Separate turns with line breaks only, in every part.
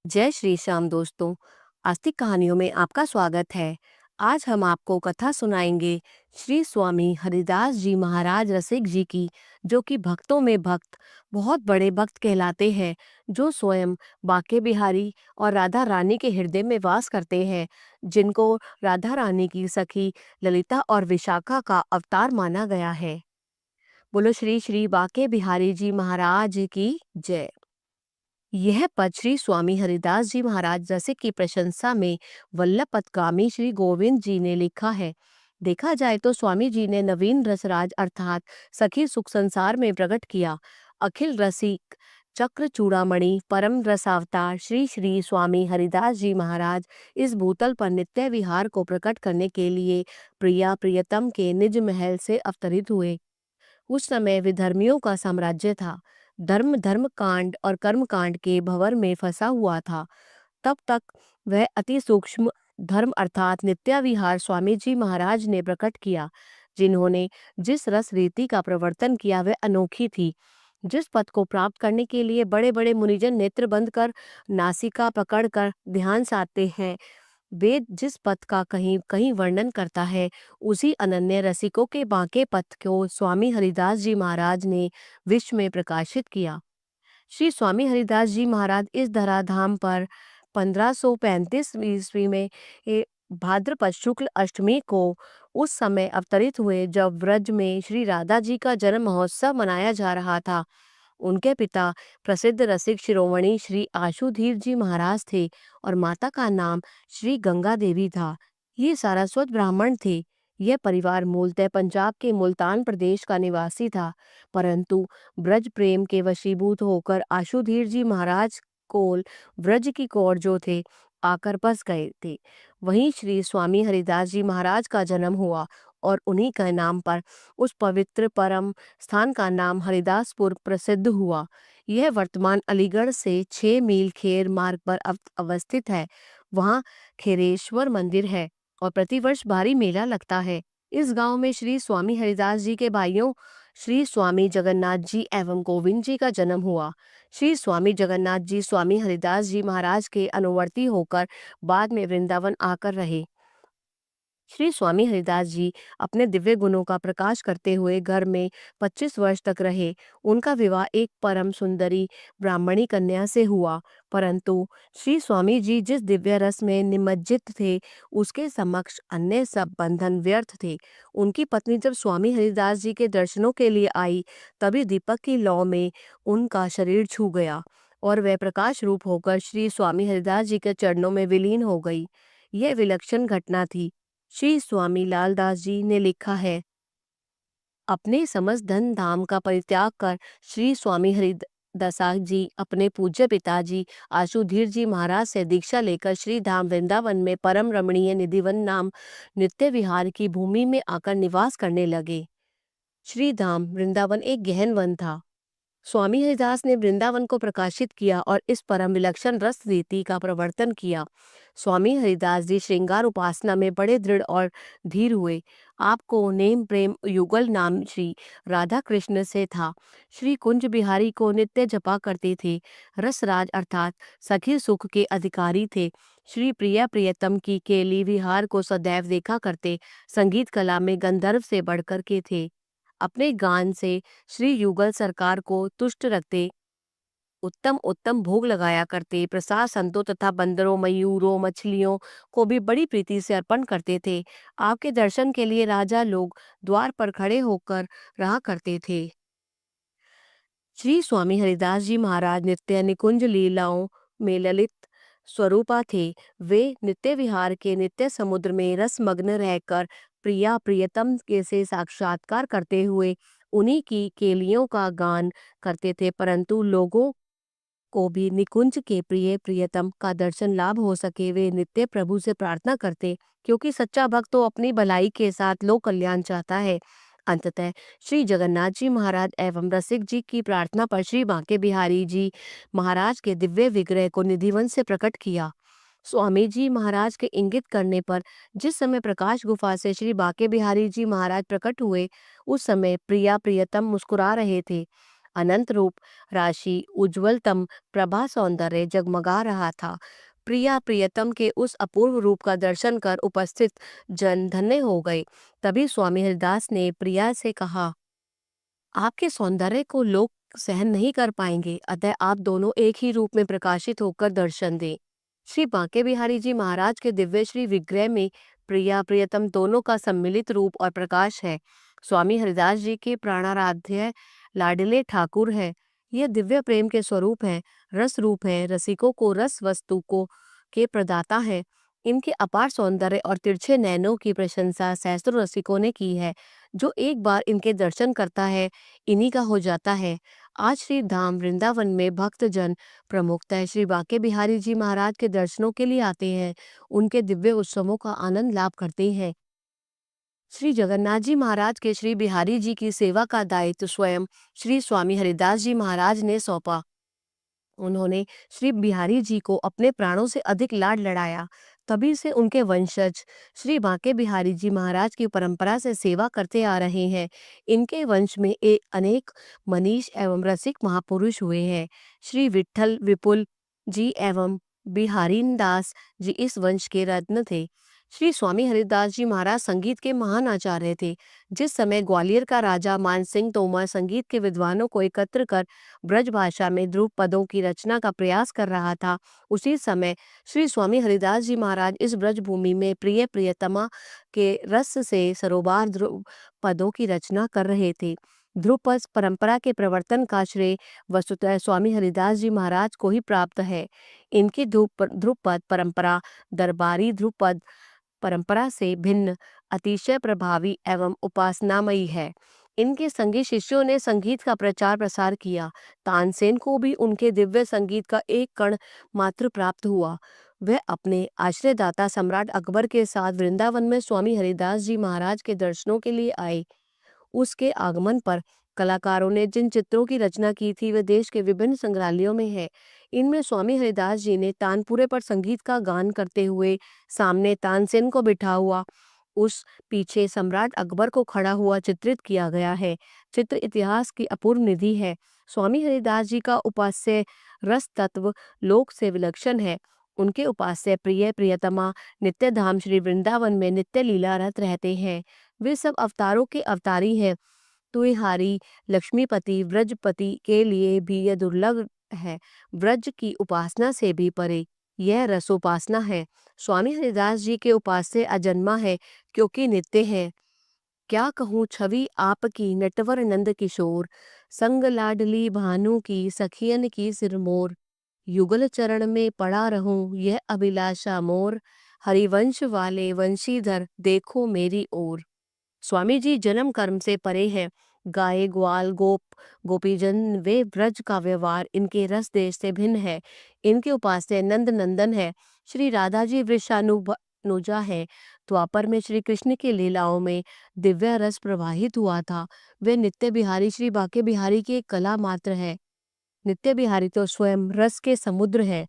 जय श्री श्याम दोस्तों। आस्तिक कहानियों में आपका स्वागत है। आज हम आपको कथा सुनाएंगे श्री स्वामी हरिदास जी महाराज रसिक जी की, जो कि भक्तों में भक्त, बहुत बड़े भक्त कहलाते हैं, जो स्वयं बांके बिहारी और राधा रानी के हृदय में वास करते हैं, जिनको राधा रानी की सखी ललिता और विशाखा का अवतार माना गया है। बोलो श्री श्री बांके बिहारी जी महाराज की जय। यह पद श्री स्वामी हरिदास जी महाराज रसिक की प्रशंसा में वल्लभ पथगामी श्री गोविंद जी ने लिखा है। देखा जाए तो स्वामी जी ने नवीन रसराज अर्थात सखी सुख संसार में प्रकट किया। अखिल रसिक चक्र चूड़ामणि परम रसावतार श्री श्री स्वामी हरिदास जी महाराज इस भूतल पर नित्य विहार को प्रकट करने के लिए प्रिया प्रियतम के निज महल से अवतरित हुए। उस समय विधर्मियों का साम्राज्य था। धर्म कांड और कर्म कांड के भंवर में फंसा हुआ था। तब तक वह अति सूक्ष्म धर्म अर्थात नित्याविहार स्वामी जी महाराज ने प्रकट किया। जिन्होंने जिस रस रीति का प्रवर्तन किया वह अनोखी थी। जिस पद को प्राप्त करने के लिए बड़े बड़े मुनिजन नेत्र बंद कर नासिका पकड़कर ध्यान साधते हैं, वेद जिस पथ का कहीं कहीं वर्णन करता है, उसी अनन्य रसिकों के बांके पथ को स्वामी हरिदास जी महाराज ने विश्व में प्रकाशित किया। श्री स्वामी हरिदास जी महाराज इस धराधाम पर 1535 ईस्वी में भाद्रपद शुक्ल अष्टमी को उस समय अवतरित हुए, जब व्रज में श्री राधा जी का जन्म महोत्सव मनाया जा रहा था। उनके पिता प्रसिद्ध रसिक शिरोमणि श्री आशुधीर जी महाराज थे और माता का नाम श्री गंगा देवी था। ये सारस्वत ब्राह्मण थे। यह परिवार मूलतः पंजाब के मुल्तान प्रदेश का निवासी था, परंतु ब्रज प्रेम के वशीभूत होकर आशुधीर जी महाराज कोल व्रज की कौर जो थे आकर बस गए थे। वहीं श्री स्वामी हरिदास जी महाराज का जन्म हुआ और उन्हीं के नाम पर उस पवित्र परम स्थान का नाम हरिदासपुर प्रसिद्ध हुआ। यह वर्तमान अलीगढ़ से 6 मील खेर मार्ग पर अवस्थित है। वहाँ खेरेश्वर मंदिर है और प्रतिवर्ष भारी मेला लगता है। इस गांव में श्री स्वामी हरिदास जी के भाइयों श्री स्वामी जगन्नाथ जी एवं गोविंद जी का जन्म हुआ। श्री स्वामी जगन्नाथ जी स्वामी हरिदास जी महाराज के अनुवर्ती होकर बाद में वृंदावन आकर रहे। श्री स्वामी हरिदास जी अपने दिव्य गुणों का प्रकाश करते हुए घर में 25 वर्ष तक रहे। उनका विवाह एक परम सुंदरी ब्राह्मणी कन्या से हुआ, परंतु श्री स्वामी जी जिस दिव्य रस में निमज्जित थे, उसके समक्ष अन्य सब बंधन व्यर्थ थे। उनकी पत्नी जब स्वामी हरिदास जी के दर्शनों के लिए आई, तभी दीपक की लौ में उनका शरीर छू गया और वह प्रकाश रूप होकर श्री स्वामी हरिदास जी के चरणों में विलीन हो गई। यह विलक्षण घटना थी। श्री स्वामी लालदास जी ने लिखा है, अपने समस्त धन धाम का परित्याग कर श्री स्वामी हरिदास जी अपने पूज्य पिताजी आशुधीर जी महाराज से दीक्षा लेकर श्री धाम वृंदावन में परम रमणीय निधिवन नाम नित्य विहार की भूमि में आकर निवास करने लगे। श्री धाम वृंदावन एक गहन वन था। स्वामी हरिदास ने वृंदावन को प्रकाशित किया और इस परम विलक्षण रस रीति का प्रवर्तन किया। स्वामी हरिदास जी श्रृंगार उपासना में बड़े दृढ़ और धीर हुए। आपको नेम प्रेम युगल नाम श्री राधा कृष्ण से था। श्री कुंज बिहारी को नित्य जपा करते थे। रसराज अर्थात सखी सुख के अधिकारी थे। श्री प्रिया प्रियतम की केली विहार को सदैव देखा करते। संगीत कला में गंधर्व से बढ़कर के थे। अपने गान से श्री युगल सरकार को तुष्ट रखते। उत्तम उत्तम भोग लगाया करते। प्रसाद संतों तथा बंदरों, मयूरों, मछलियों को भी बड़ी प्रीति से अर्पण करते थे। आपके दर्शन के लिए राजा लोग द्वार पर खड़े होकर रहा करते थे। श्री स्वामी हरिदास जी महाराज नित्य निकुंज लीलाओं में ललित स्वरूपा थे। वे नित्य विहार के नित्य समुद्र में रसमग्न रहकर प्रिया प्रियतम के से साक्षात्कार करते हुए उन्हीं की केलियों का गान करते थे, परंतु लोगों को भी निकुंज के प्रिय प्रियतम का दर्शन लाभ हो सके वे नित्य प्रभु से प्रार्थना करते, क्योंकि सच्चा भक्त तो अपनी भलाई के साथ लोक कल्याण चाहता है। अंततः श्री जगन्नाथ जी महाराज एवं रसिक जी की प्रार्थना पर श्री बांके बिहारी जी महाराज के दिव्य विग्रह को निधिवन से प्रकट किया। स्वामी जी महाराज के इंगित करने पर जिस समय प्रकाश गुफा से श्री बांके बिहारी जी महाराज प्रकट हुए, उस समय प्रिया प्रियतम मुस्कुरा रहे थे। अनंत रूप, राशि, उज्ज्वलतम प्रभा सौंदर्य जगमगा रहा था। प्रिया प्रियतम के उस अपूर्व रूप का दर्शन कर उपस्थित जन धन्य हो गए। तभी स्वामी हरिदास ने प्रिया से कहा, आपके सौंदर्य को लोग सहन नहीं कर पाएंगे, अतः आप दोनों एक ही रूप में प्रकाशित होकर दर्शन दें। श्री बांके बिहारी जी महाराज के दिव्य श्री विग्रह में प्रिया प्रियतम दोनों का सम्मिलित रूप और प्रकाश है। स्वामी हरिदास जी के प्राणाराध्य लाडले ठाकुर है। यह दिव्य प्रेम के स्वरूप है, रस रूप है, रसिकों को रस वस्तु को के प्रदाता है। इनके अपार सौंदर्य और तिरछे नैनों की प्रशंसा सहस्त्रों रसिकों ने की है। जो एक बार इनके दर्शन करता है, इन्हीं का हो जाता है। आज श्री धाम वृंदावन में भक्तजन प्रमुखतः श्री बांके बिहारी जी महाराज के दर्शनों के लिए आते हैं, उनके दिव्य उत्सवों का आनंद लाभ करते हैं। श्री जगन्नाथ जी महाराज के श्री बिहारी जी की सेवा का दायित्व स्वयं श्री स्वामी हरिदास जी महाराज ने सौंपा। उन्होंने श्री बिहारी जी को अपने प्राणों से अधिक लाड लड़ाया। तभी से उनके वंशज श्री बांके बिहारी जी महाराज की परंपरा से सेवा करते आ रहे हैं। इनके वंश में एक अनेक मनीष एवं रसिक महापुरुष हुए हैं। श्री विट्ठल विपुल जी एवं बिहारीन दास जी इस वंश के रत्न थे। श्री स्वामी हरिदास जी महाराज संगीत के महान आचार्य थे। जिस समय ग्वालियर का राजा मानसिंह तोमर संगीत के विद्वानों को एकत्र कर ब्रज भाषा में ध्रुव पदों की रचना का प्रयास कर रहा था, उसी समय श्री स्वामी हरिदास जी महाराज इस ब्रज भूमि में प्रिय प्रियतमा के रस से सरोबार ध्रुव पदों की रचना कर रहे थे। ध्रुपद परंपरा के प्रवर्तन का श्रेय वस्तुतः स्वामी हरिदास जी महाराज को ही प्राप्त है। इनकी ध्रुपद परंपरा दरबारी ध्रुपद परंपरा से भिन्न, अतिशय प्रभावी एवं उपासनामयी है। इनके संगीत शिष्यों ने संगीत का प्रचार प्रसार किया। तानसेन को भी उनके दिव्य संगीत का एक कण मात्र प्राप्त हुआ। वह अपने आश्रयदाता सम्राट अकबर के साथ वृंदावन में स्वामी हरिदास जी महाराज के दर्शनों के लिए आए। उसके आगमन पर कलाकारों ने जिन चित्रों की रचना की थी वे देश के विभिन्न संग्रहालयों में है। इनमें स्वामी हरिदास जी ने तानपुरे पर संगीत का गान करते हुए सामने तानसेन को बिठा हुआ, उस पीछे सम्राट अकबर को खड़ा हुआ चित्रित किया गया है। चित्र इतिहास की अपूर्व निधि है। स्वामी हरिदास जी का उपास्य रस तत्व लोक से विलक्षण है। उनके उपास्य प्रिय प्रियतमा नित्य धाम श्री वृंदावन में नित्य लीलारत रहते हैं। वे सब अवतारों के अवतारी हैं। तुहिहारी लक्ष्मीपति व्रजपति के लिए भी यह दुर्लभ है। व्रज की उपासना से भी परे यह रसोपासना है। स्वामी हरिदास जी के उपास्य अजन्मा है, क्योंकि नित्य है। क्या कहूँ छवि आपकी नटवर नंद किशोर, संग लाडली भानु की सखियन की सिरमोर। युगल चरण में पड़ा रहूं यह अभिलाषा मोर, हरिवंश वाले वंशीधर देखो मेरी ओर। स्वामी जी जन्म कर्म से परे हैं। गाय ग्वाल गोप गोपीजन वे ब्रज का व्यवहार इनके रस देश से भिन्न है। इनके उपास्य नंद नंदन है। श्री राधा जी वृषानुजा है। द्वापर में श्री कृष्ण की लीलाओं में दिव्य रस प्रवाहित हुआ था। वे नित्य बिहारी श्री बांके बिहारी की एक कला मात्र है। नित्य बिहारी तो स्वयं रस के समुद्र है।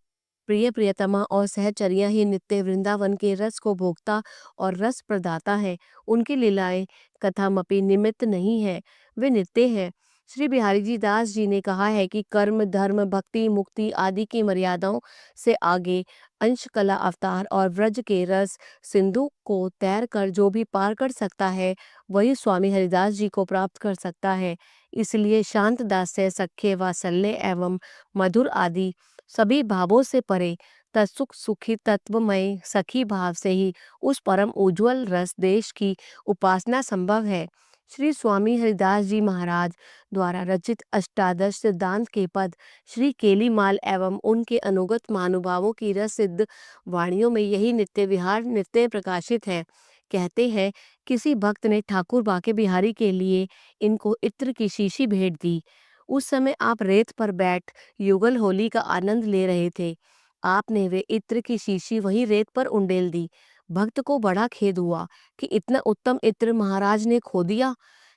प्रिय प्रियतमा और सहचरियां ही नित्य वृंदावन के रस को भोगता और रस प्रदाता है। उनकी लीलाएं कथामपि निमित्त नहीं है, वे नित्य हैं। श्री बिहारी जी दास जी ने कहा है कि कर्म धर्म भक्ति मुक्ति आदि की मर्यादाओं से आगे अंश कला अवतार और व्रज के रस सिंधु को तैर कर जो भी पार कर सकता है, वही स्वामी हरिदास जी को प्राप्त कर सकता है। इसलिए शांत दास्य सख्य वात्सल्य एवं मधुर आदि सभी भावों से परे तत्सुख सुखी तत्वमय सखी भाव से ही उस परम उज्ज्वल रस देश की उपासना संभव है। श्री स्वामी हरिदास जी महाराज द्वारा रचित अष्टादश सिद्धांत के पद श्री केलीमाल एवं उनके अनुगत महानुभावों की रस सिद्ध वाणियों में यही नित्य विहार नित्य प्रकाशित है। कहते हैं किसी भक्त ने ठाकुर बांके बिहारी के लिए इनको इत्र की शीशी भेंट दी। उस समय आप रेत पर बैठ युगल होली का आनंद ले रहे थे। आपने वे इत्र की शीशी वही रेत पर उंडेल दी। भक्त को बड़ा खेद हुआ कि इतना उत्तम इत्र महाराज ने खो दिया।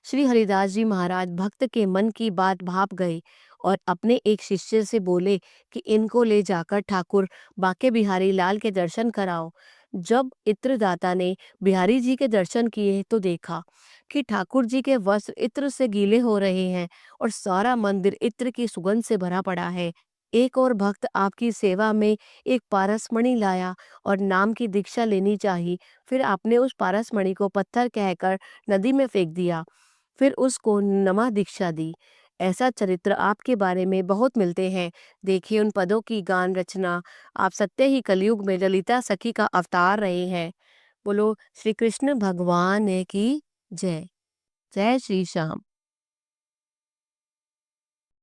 श्री हरिदास जी महाराज भक्त के मन की बात भाप गए और अपने एक शिष्य से बोले कि इनको ले जाकर ठाकुर बांके बिहारी लाल के दर्शन कराओ। जब इत्रदाता ने बिहारी जी के दर्शन किए तो देखा कि ठाकुर जी के वस्त्र इत्र से गीले हो रहे हैं और सारा मंदिर इत्र की सुगंध से भरा पड़ा है। एक और भक्त आपकी सेवा में एक पारसमणि लाया और नाम की दीक्षा लेनी चाहिए। फिर आपने उस पारसमणि को पत्थर कहकर नदी में फेंक दिया, फिर उसको नमा दीक्षा दी। ऐसा चरित्र आपके बारे में बहुत मिलते हैं। देखिए उन पदों की गान रचना। आप सत्य ही कलयुग में ललिता सखी का अवतार रहे हैं। बोलो श्री कृष्ण भगवान की जय। जय श्री श्याम।